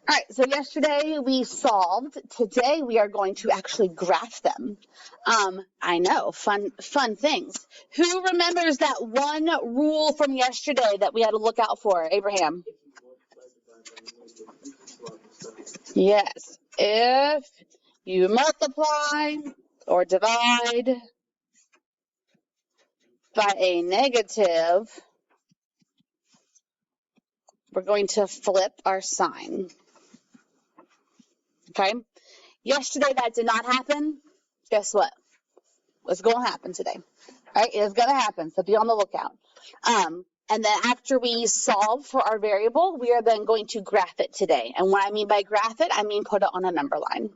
All right, so yesterday we solved. Today we are going to actually graph them. I know, fun things. Who remembers that one rule from yesterday that we had to look out for, Abraham? Yes, if you multiply or divide by a negative, we're going to flip our sign. Okay? Yesterday that did not happen. Guess what? It's going to happen today. All right? It is going to happen, so be on the lookout. And then after we solve for our variable, we are then going to graph it today. And what I mean by graph it, I mean put it on a number line.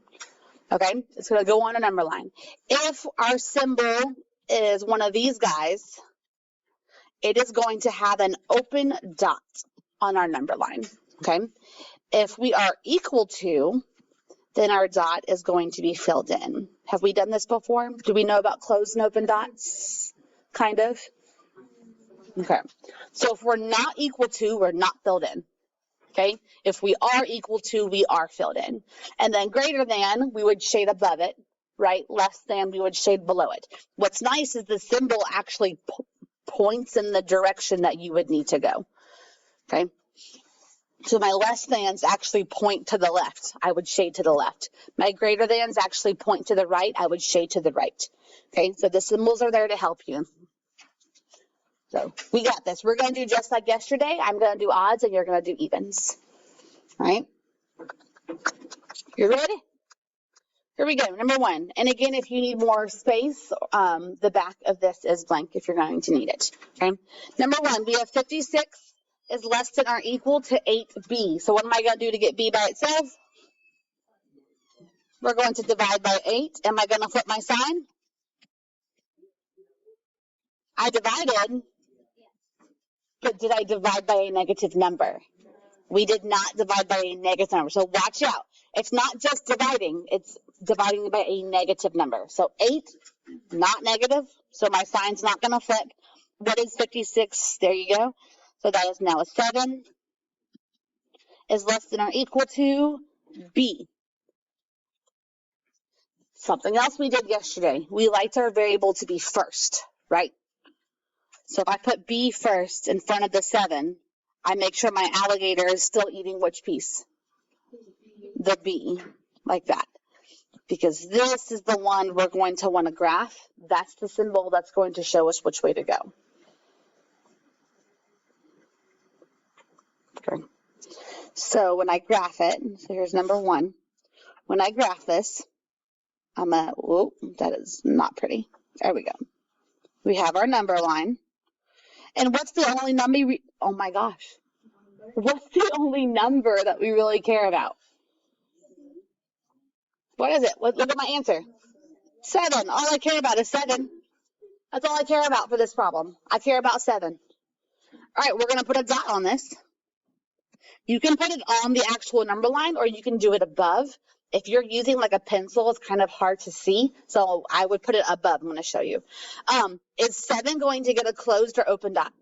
Okay? It's going to go on a number line. If our symbol is one of these guys, it is going to have an open dot on our number line. Okay? If we are equal to, then our dot is going to be filled in. Have we done this before? Do we know about closed and open dots? Kind of. Okay. So if we're not equal to, we're not filled in. Okay. If we are equal to, we are filled in. And then greater than, we would shade above it, right? Less than, we would shade below it. What's nice is the symbol actually points in the direction that you would need to go. Okay. So my less thans actually point to the left. I would shade to the left. My greater thans actually point to the right. I would shade to the right. Okay, so the symbols are there to help you. So we got this. We're going to do just like yesterday. I'm going to do odds and you're going to do evens. All right? You ready? Here we go. Number one. And again, if you need more space, the back of this is blank if you're going to need it. Okay. Number one, we have 56. Is less than or equal to 8b. So what am I going to do to get b by itself? We're going to divide by 8. Am I going to flip my sign? I divided, but did I divide by a negative number? We did not divide by a negative number. So watch out. It's not just dividing. It's dividing by a negative number. So 8, not negative. So my sign's not going to flip. What is 56? There you go. So that is now a 7 is less than or equal to b. Something else we did yesterday. We liked our variable to be first, right? So if I put b first in front of the 7, I make sure my alligator is still eating which piece? The b, like that. Because this is the one we're going to want to graph. That's the symbol that's going to show us which way to go. Okay. So when I graph it, so here's number one. When I graph this, whoa, that is not pretty. There we go. We have our number line. And what's the only number, oh my gosh. What's the only number that we really care about? What is it? Look at my answer. 7. All I care about is 7. That's all I care about for this problem. I care about 7. All right, we're going to put a dot on this. You can put it on the actual number line or you can do it above. If you're using like a pencil, it's kind of hard to see. So I would put it above. I'm going to show you. Is 7 going to get a closed or open dot?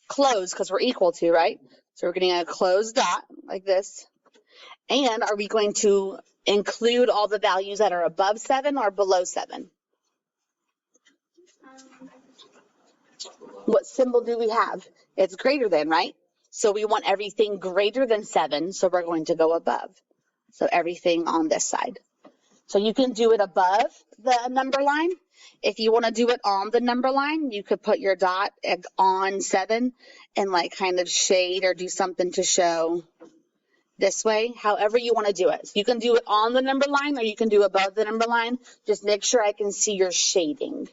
Closed, because we're equal to, right? So we're getting a closed dot like this. And are we going to include all the values that are above 7 or below 7? What symbol do we have? It's greater than, right? So we want everything greater than 7, so we're going to go above. So everything on this side. So you can do it above the number line. If you want to do it on the number line, you could put your dot on 7 and like kind of shade or do something to show this way, however you want to do it. So you can do it on the number line or you can do above the number line. Just make sure I can see your shading.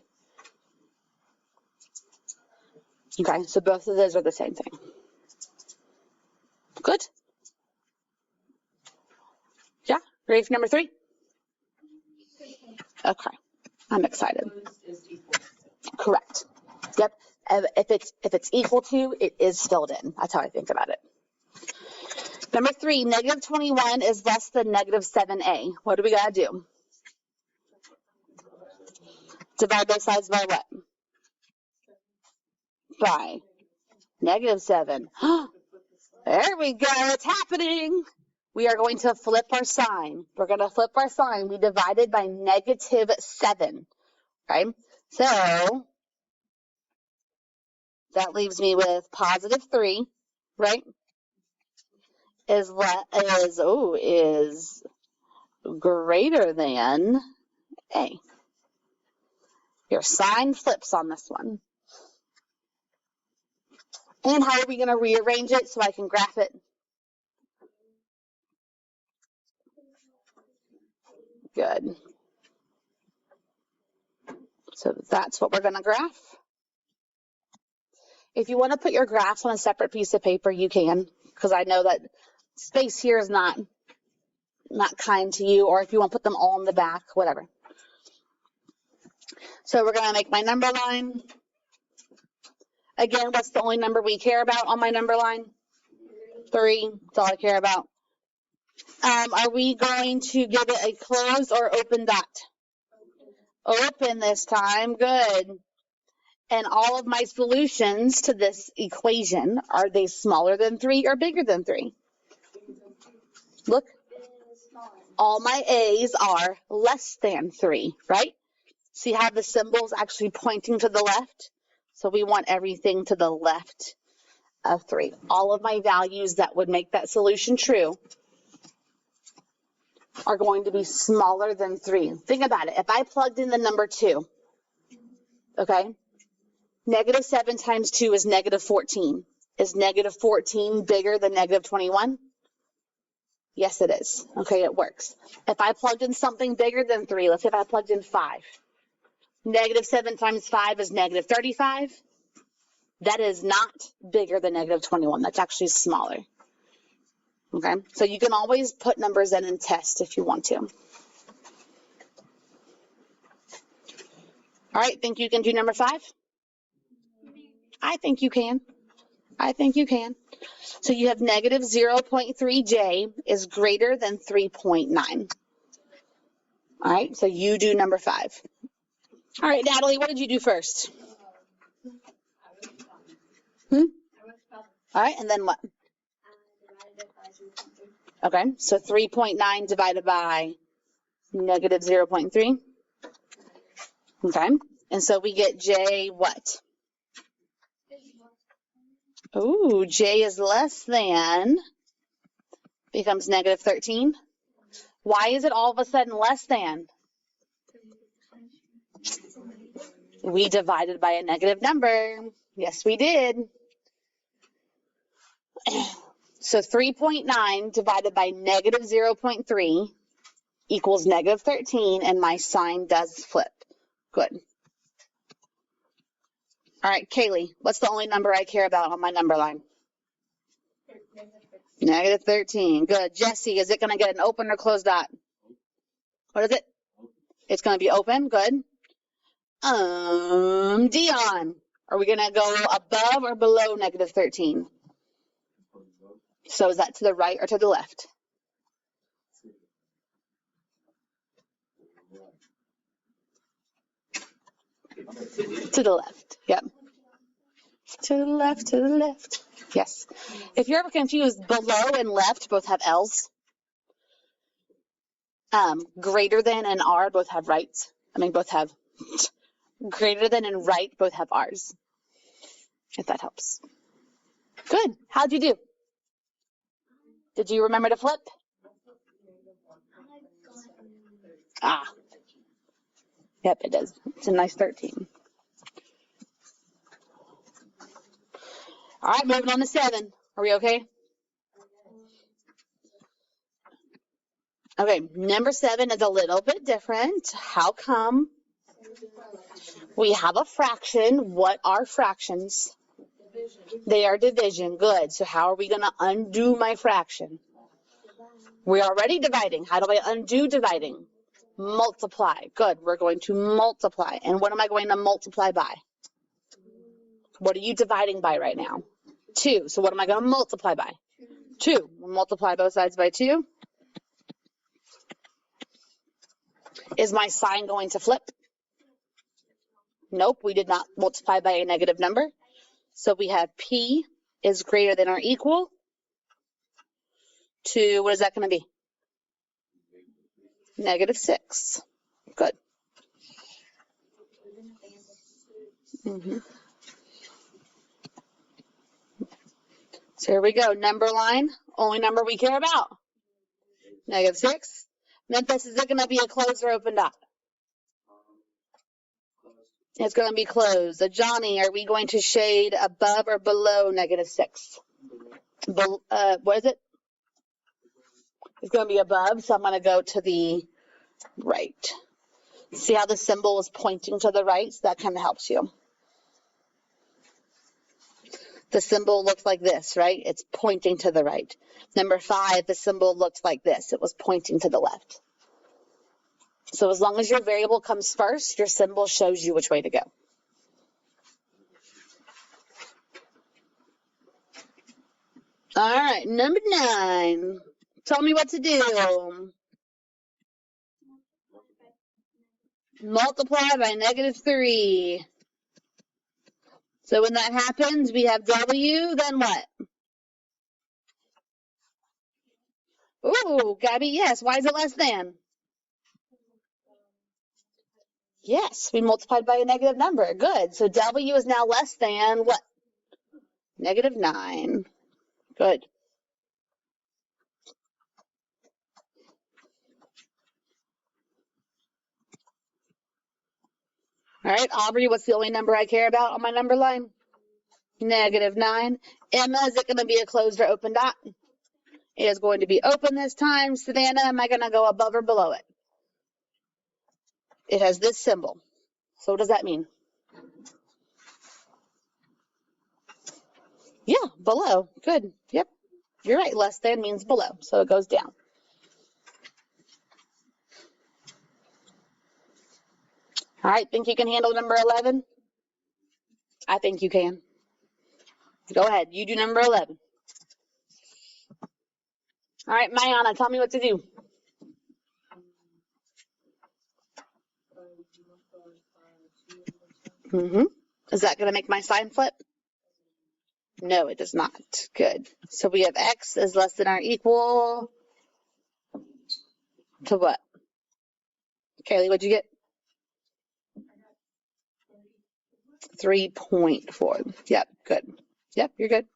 Okay, so both of those are the same thing. Good? Yeah? Ready for number 3? Okay, I'm excited. Correct. Yep. If it's equal to, it is filled in. That's how I think about it. Number 3, negative 21 is less than negative 7a. What do we got to do? Divide both sides by what? By negative 7. There There we go. It's happening. We are going to flip our sign. We're going to flip our sign. We divided by -7. Okay? So that leaves me with +3, right? Is greater than A. Your sign flips on this one. And how are we going to rearrange it so I can graph it? Good. So that's what we're going to graph. If you want to put your graphs on a separate piece of paper, you can, because I know that space here is not kind to you, or if you want to put them all in the back, whatever. So we're going to make my number line. Again, what's the only number we care about on my number line? 3. That's all I care about. Are we going to give it a closed or open dot? Open this time. Good. And all of my solutions to this equation, are they smaller than 3 or bigger than 3? Look. All my A's are less than 3, right? See how the symbol is actually pointing to the left? So we want everything to the left of 3. All of my values that would make that solution true are going to be smaller than 3. Think about it. If I plugged in the number 2, okay, -7 times 2 is -14. Is -14 bigger than -21? Yes, it is. Okay, it works. If I plugged in something bigger than 3, let's say if I plugged in 5, -7 times 5 is -35. That is not bigger than -21. That's actually smaller. Okay, so you can always put numbers in and test if you want to. All right, think you can do number 5? I think you can. I think you can. So you have -0.3j is greater than 3.9. All right, so you do number 5. All right, Natalie, what did you do first? All right, and then what? Okay, so 3.9 divided by -0.3. Okay, and so we get j what? Ooh, j is less than, becomes -13. Why is it all of a sudden less than? We divided by a negative number. Yes, we did. So 3.9 divided by -0.3 equals -13, and my sign does flip. Good. All right, Kaylee, what's the only number I care about on my number line? -13. Good. Jesse, is it going to get an open or closed dot? What is it? It's going to be open. Good. Dion, are we going to go above or below -13? So is that to the right or to the left? To the left. Yep. To the left, to the left. Yes. If you're ever confused, below and left both have L's. Greater than and R both have rights. Both have greater than and right both have R's. If that helps. Good. How'd you do? Did you remember to flip? Ah. Yep, it does. It's a nice 13. All right, moving on to 7. Are we okay? Okay, number 7 is a little bit different. How come? We have a fraction. What are fractions? They are division. Good. So how are we going to undo my fraction? We're already dividing. How do I undo dividing? Multiply. Good. We're going to multiply. And what am I going to multiply by? What are you dividing by right now? 2. So what am I going to multiply by? 2. We'll multiply both sides by 2. Is my sign going to flip? Nope, we did not multiply by a negative number. So we have P is greater than or equal to, what is that going to be? -6. Good. So here we go. Number line, only number we care about. -6. Memphis, is it going to be a closed or open dot? It's going to be closed. So Johnny, are we going to shade above or below -6? What is it? It's going to be above, so I'm going to go to the right. See how the symbol is pointing to the right? So that kind of helps you. The symbol looks like this, right? It's pointing to the right. Number 5, the symbol looked like this. It was pointing to the left. So as long as your variable comes first, your symbol shows you which way to go. All right, number 9. Tell me what to do. Multiply by -3. So when that happens, we have W, then what? Ooh, Gabby, yes. Why is it less than? Yes, we multiplied by a negative number. Good. So W is now less than what? -9. Good. All right, Aubrey, what's the only number I care about on my number line? -9. Emma, is it going to be a closed or open dot? It is going to be open this time. Savannah, am I going to go above or below it? It has this symbol. So what does that mean? Yeah, below. Good. Yep. You're right. Less than means below. So it goes down. All right. Think you can handle number 11? I think you can. Go ahead. You do number 11. All right, Mayana, tell me what to do. Is that going to make my sign flip? No, it does not. Good. So we have x is less than or equal to what? Kaylee, what'd you get? 3.4. Yep, good. Yep, you're good.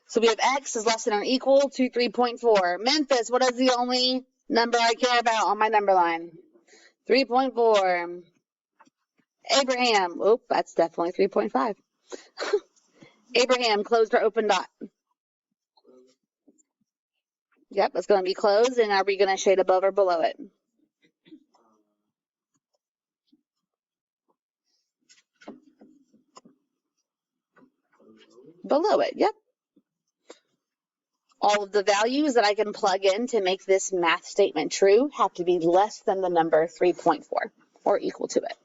So we have x is less than or equal to 3.4. Memphis, what is the only number I care about on my number line? 3.4. Abraham, oh, that's definitely 3.5. Abraham, closed or open dot? Yep, it's going to be closed. And are we going to shade above or below it? Below it, yep. All of the values that I can plug in to make this math statement true have to be less than the number 3.4 or equal to it.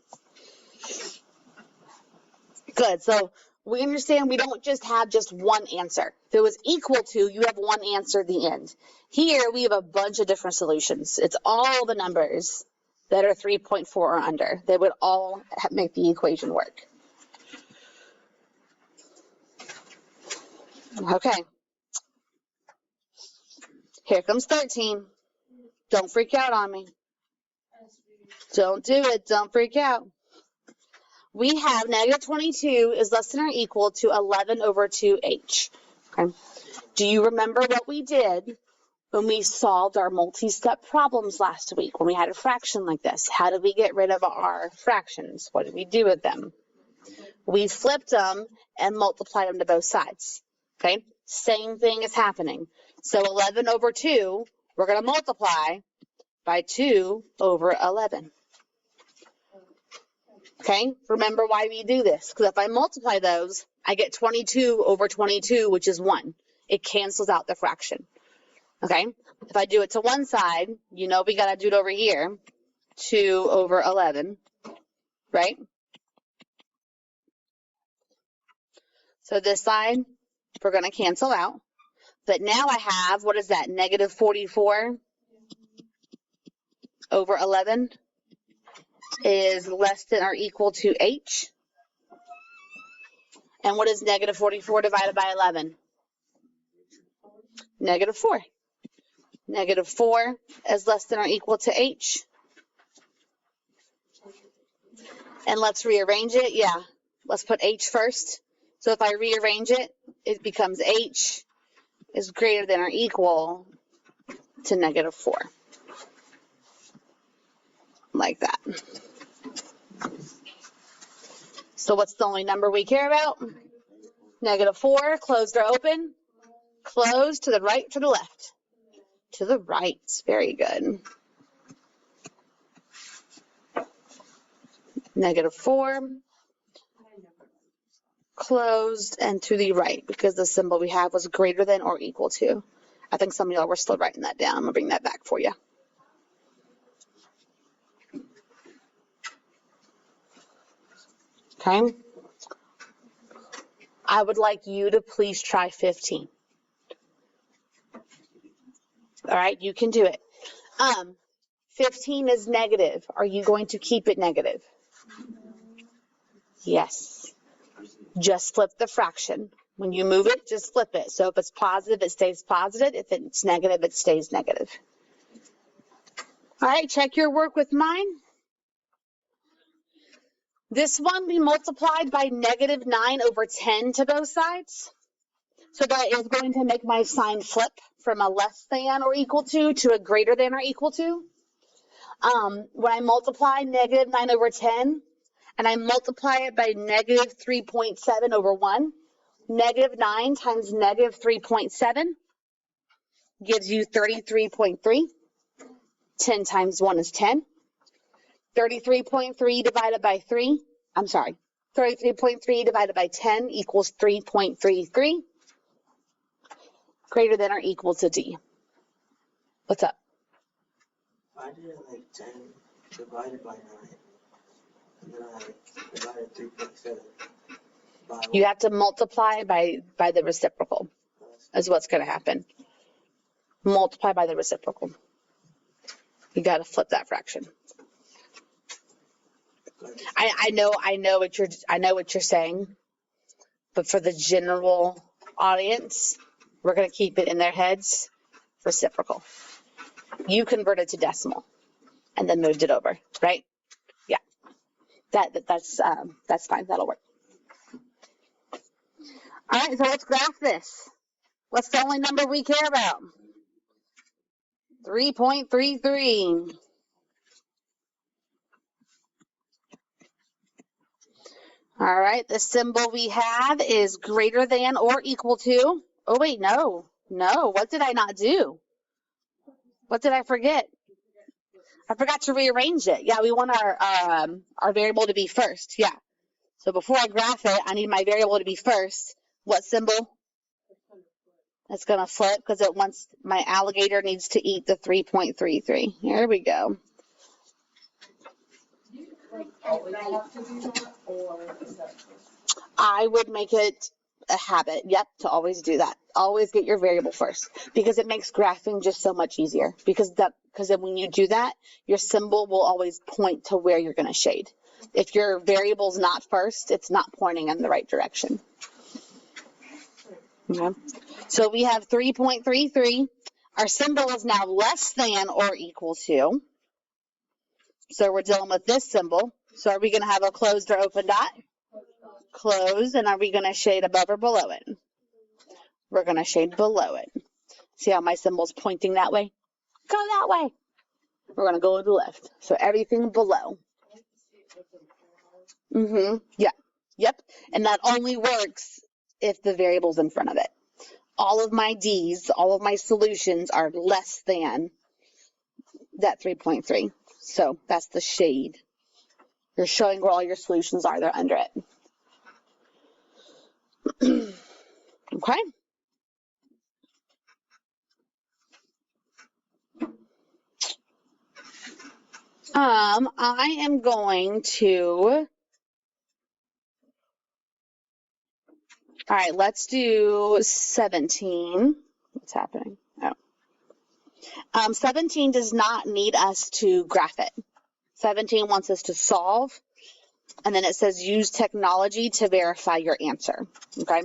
Good. So we understand we don't just have just one answer. If it was equal to, you have one answer at the end. Here we have a bunch of different solutions. It's all the numbers that are 3.4 or under. They would all make the equation work. Okay. Here comes 13. Don't freak out on me. Don't do it. Don't freak out. We have -22 is less than or equal to 11 over 2h. Okay. Do you remember what we did when we solved our multi-step problems last week, when we had a fraction like this? How did we get rid of our fractions? What did we do with them? We flipped them and multiplied them to both sides. Okay. Same thing is happening. So 11 over 2, we're going to multiply by 2 over 11. Okay, remember why we do this? Because if I multiply those, I get 22 over 22, which is 1. It cancels out the fraction. Okay, if I do it to one side, you know we got to do it over here, 2 over 11, right? So this side, we're going to cancel out. But now I have, what is that, -44 over 11 is less than or equal to h. And what is -44 divided by 11? negative 4. Negative 4 is less than or equal to h. And let's rearrange it. Yeah, let's put h first. So if I rearrange it, it becomes h is greater than or equal to negative 4. Like that. So what's the only number we care about? Negative 4, closed or open? Closed, to the right, to the left? To the right. Very good. Negative 4, closed, and to the right, because the symbol we have was greater than or equal to. I think some of y'all were still writing that down. I'm going to bring that back for you. Okay. I would like you to please try 15. All right, you can do it. 15 is negative. Are you going to keep it negative? Yes. Just flip the fraction. When you move it, just flip it. So if it's positive, it stays positive. If it's negative, it stays negative. All right, check your work with mine. This one we multiplied by negative 9 over 10 to both sides. So that is going to make my sign flip from a less than or equal to a greater than or equal to. When I multiply negative 9 over 10, and I multiply it by negative 3.7 over 1, negative 9 times negative 3.7 gives you 33.3. 10 times 1 is 10. 33.3 divided by 3, 33.3 divided by 10 equals 3.33. Greater than or equal to D. What's up? I did like 10 divided by 9. And then I divided 3.7 by 1. You have to multiply by the reciprocal, is what's going to happen. Multiply by the reciprocal. You got to flip that fraction. I know what you're saying, but for the general audience, we're going to keep it in their heads reciprocal. You converted to decimal and then moved it over, right? Yeah. That's fine. That'll work. All right, so let's graph this. What's the only number we care about? 3.33. All right, the symbol we have is greater than or equal to. Oh, wait, no. What did I not do? What did I forget? I forgot to rearrange it. Yeah, we want our variable to be first. Yeah. So before I graph it, I need my variable to be first. What symbol? It's going to flip because it wants my alligator needs to eat the 3.33. Here we go. I would make it a habit, to always do that. Always get your variable first because it makes graphing just so much easier. Because then when you do that, your symbol will always point to where you're going to shade. If your variable's not first, it's not pointing in the right direction. Okay. So we have 3.33. Our symbol is now less than or equal to. So we're dealing with this symbol. So are we going to have a closed or open dot? Closed. And are we going to shade above or below it? We're going to shade below it. See how my symbol's pointing that way? Go that way. We're going to go to the left. So everything below. Yeah. Yep. And that only works if the variable's in front of it. All of my D's, all of my solutions are less than that 3.3. So that's the shade. You're showing where all your solutions are. They're under it. Okay. I am going to, all right, let's do 17. What's happening? 17 does not need us to graph it. 17 wants us to solve, and then it says use technology to verify your answer. Okay.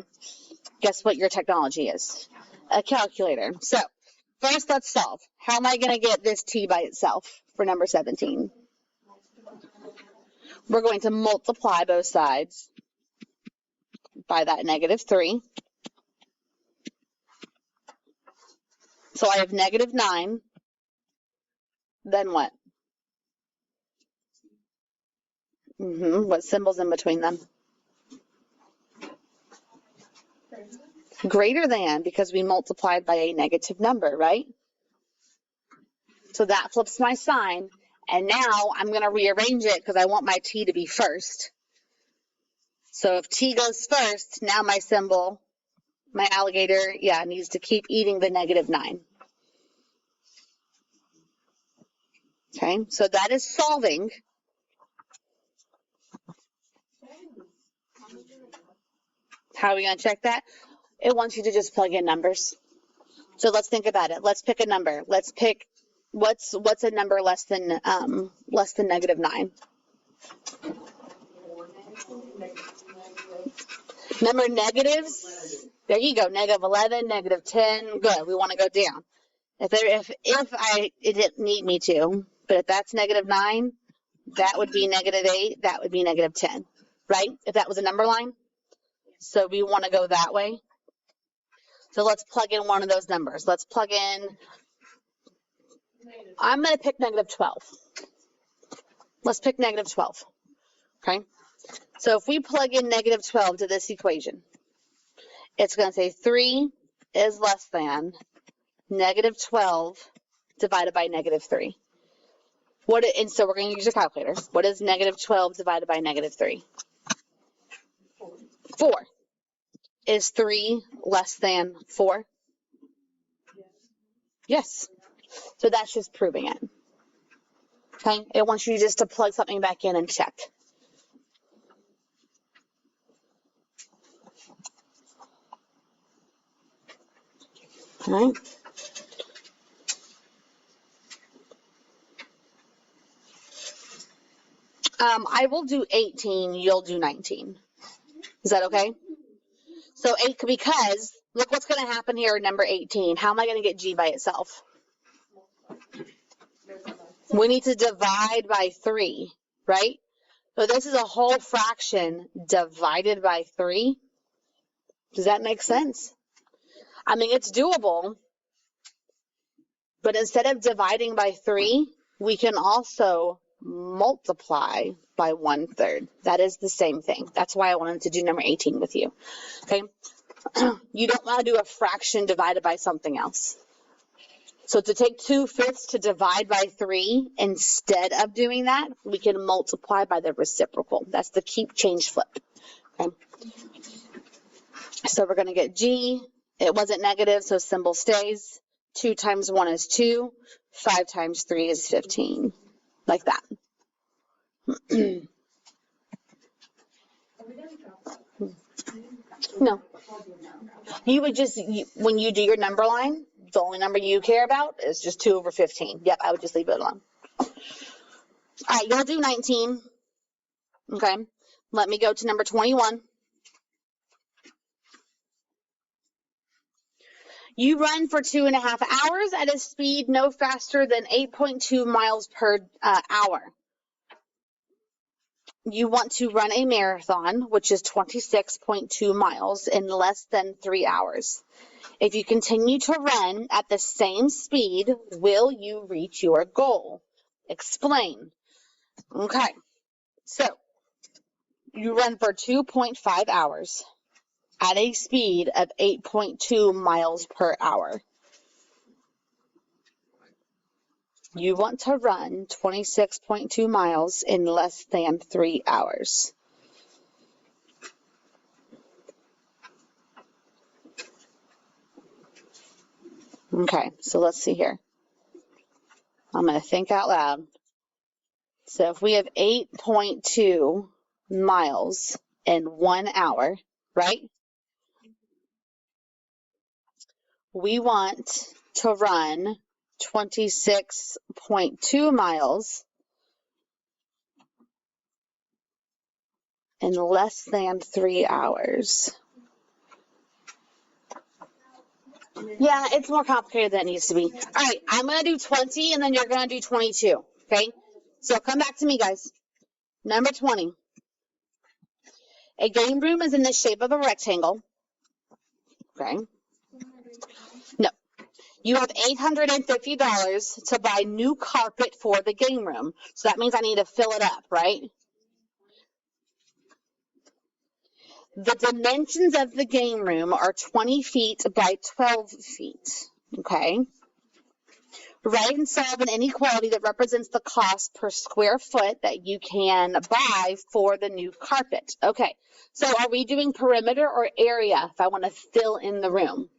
Guess what your technology is? a calculator. So first, let's solve. How am I going to get this t by itself for number 17? We're going to multiply both sides by that -3. So I have -9. Then what? What symbol's in between them? Greater than, because we multiplied by a negative number, right? So that flips my sign. And now I'm going to rearrange it because I want my t to be first. So if t goes first, now my symbol, my alligator, needs to keep eating the -9. Okay, so that is solving. How are we going to check that? It wants you to just plug in numbers. So let's think about it. Let's pick a number. Let's pick what's a number less than -9. Number negatives. There you go. -11, -10. Good. We want to go down. If it didn't need me to, but if that's -9, that would be -8. That would be -10, right? If that was a number line. So we want to go that way. So let's plug in one of those numbers. Let's plug in, I'm going to pick -12. Let's pick -12, okay? So if we plug in -12 to this equation, it's going to say 3 is less than -12 divided by -3. And so we're going to use a calculator. What is -12 divided by -3? 4. Is 3 less than 4? Yes. So that's just proving it. Okay? It wants you just to plug something back in and check. All right. I will do 18. You'll do 19. Is that okay? So 8, because look what's going to happen here in number 18. How am I going to get g by itself? We need to divide by 3, right? So this is a whole fraction divided by 3. Does that make sense? I mean, it's doable, but instead of dividing by 3, we can also multiply by 1/3. That is the same thing. That's why I wanted to do number 18 with you. Okay? You don't want to do a fraction divided by something else. So to take 2/5 to divide by 3, instead of doing that, we can multiply by the reciprocal. That's the keep, change, flip. Okay? So we're going to get g. It wasn't negative, so symbol stays. 2 times 1 is 2. 5 times 3 is 15. Like that. No. You would just, when you do your number line, the only number you care about is just 2/15. Yep, I would just leave it alone. All right, you'll do 19. Okay, let me go to number 21. You run for 2.5 hours at a speed no faster than 8.2 miles per hour. You want to run a marathon, which is 26.2 miles in less than 3 hours. If you continue to run at the same speed, will you reach your goal? Explain. Okay, so you run for 2.5 hours at a speed of 8.2 miles per hour. You want to run 26.2 miles in less than 3 hours. Okay, so let's see here. I'm going to think out loud. So if we have 8.2 miles in 1 hour, right? We want to run 26.2 miles in less than 3 hours. Yeah, it's more complicated than it needs to be. All right, I'm going to do 20, and then you're going to do 22, okay? So come back to me, guys. Number 20. A game room is in the shape of a rectangle, okay? No. You have $850 to buy new carpet for the game room. So that means I need to fill it up, right? The dimensions of the game room are 20 feet by 12 feet, okay? Write and solve an inequality that represents the cost per square foot that you can buy for the new carpet. Okay, so are we doing perimeter or area if I want to fill in the room?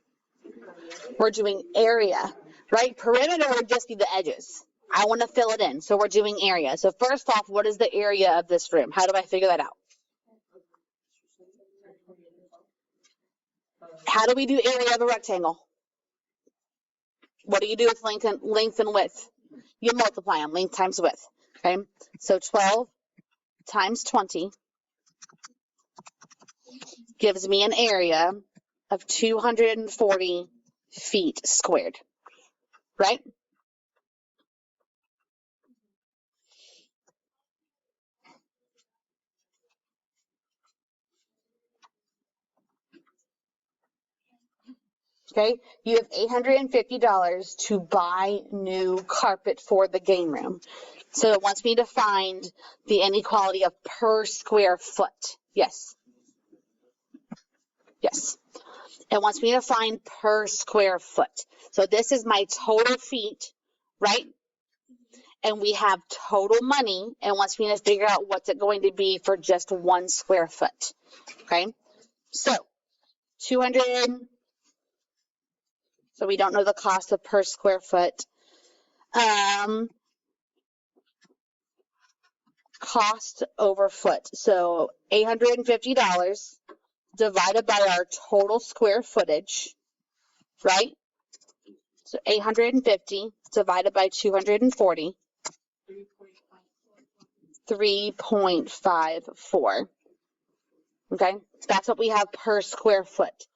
We're doing area, right? Perimeter would just be the edges. I want to fill it in, so we're doing area. So first off, what is the area of this room? How do I figure that out? How do we do area of a rectangle? What do you do with length and width? You multiply them, length times width, okay? So 12 times 20 gives me an area of 240 feet squared, right? Okay, you have $850 to buy new carpet for the game room. So it wants me to find the inequality of per square foot. Yes. Yes. It wants me to find per square foot. So this is my total feet, right? And we have total money and wants me to figure out what's it going to be for just 1 square foot. Okay. So 200. So we don't know the cost of per square foot. Cost over foot. So $850 divided by our total square footage, right? So 850 divided by 240, 3.54. Okay, that's what we have per square foot.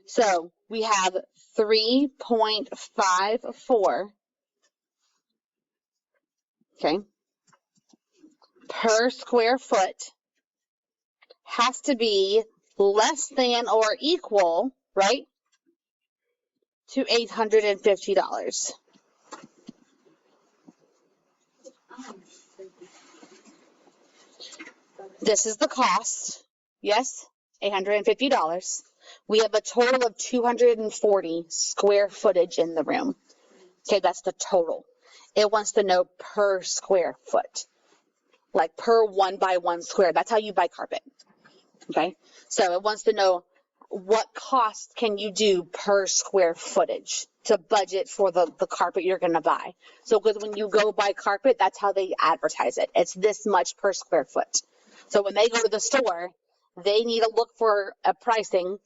So we have 3.54, okay, per square foot has to be less than or equal, right, to $850. This is the cost. Yes, $850. We have a total of 240 square footage in the room. Okay, that's the total. It wants to know per square foot, like per 1 by 1 square. That's how you buy carpet. Okay, so it wants to know what cost can you do per square footage to budget for the carpet you're going to buy. So because when you go buy carpet, that's how they advertise it. It's this much per square foot. So when they go to the store, they need to look for a pricing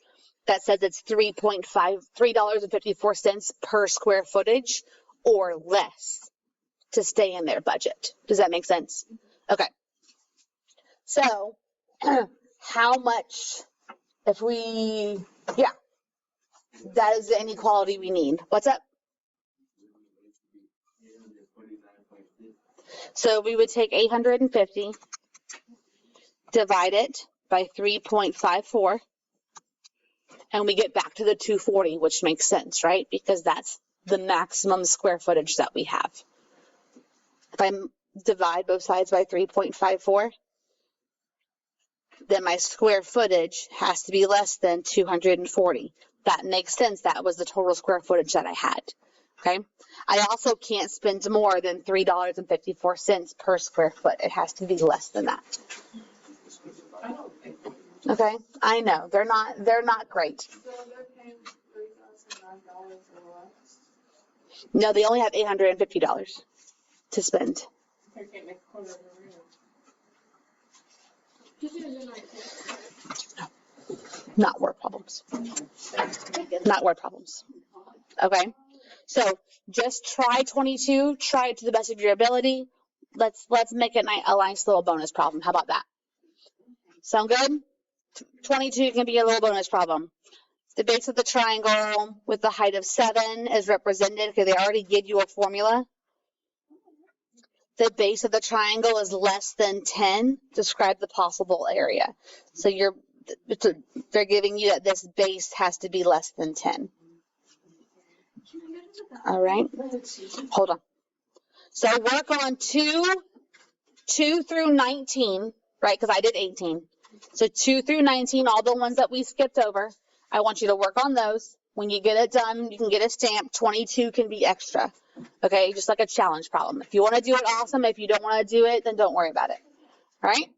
that says it's $3.54 per square footage or less to stay in their budget. Does that make sense? Okay. So how much, if we, yeah, that is the inequality we need. What's up? So we would take 850, divide it by 3.54, and we get back to the 240, which makes sense, right? Because that's the maximum square footage that we have. If I divide both sides by 3.54, then my square footage has to be less than 240. That makes sense. That was the total square footage that I had. Okay. I also can't spend more than $3.54 per square foot. It has to be less than that. Okay. I know they're not great. So they're paying $3,009 or less. No, they only have $850 to spend. They're getting a quarter of a room. Not word problems. Not word problems. Okay. So just try 22. Try it to the best of your ability. Let's make it a nice little bonus problem. How about that? Sound good? 22 can be a little bonus problem. The base of the triangle with the height of 7 is represented because they already give you a formula. The base of the triangle is less than 10. Describe the possible area. So they're giving you that this base has to be less than 10. All right. Hold on. So work on 2 through 19, right? Because I did 18. So 2 through 19, all the ones that we skipped over. I want you to work on those. When you get it done, you can get a stamp. 22 can be extra. Okay, just like a challenge problem. If you want to do it, awesome. If you don't want to do it, then don't worry about it. All right?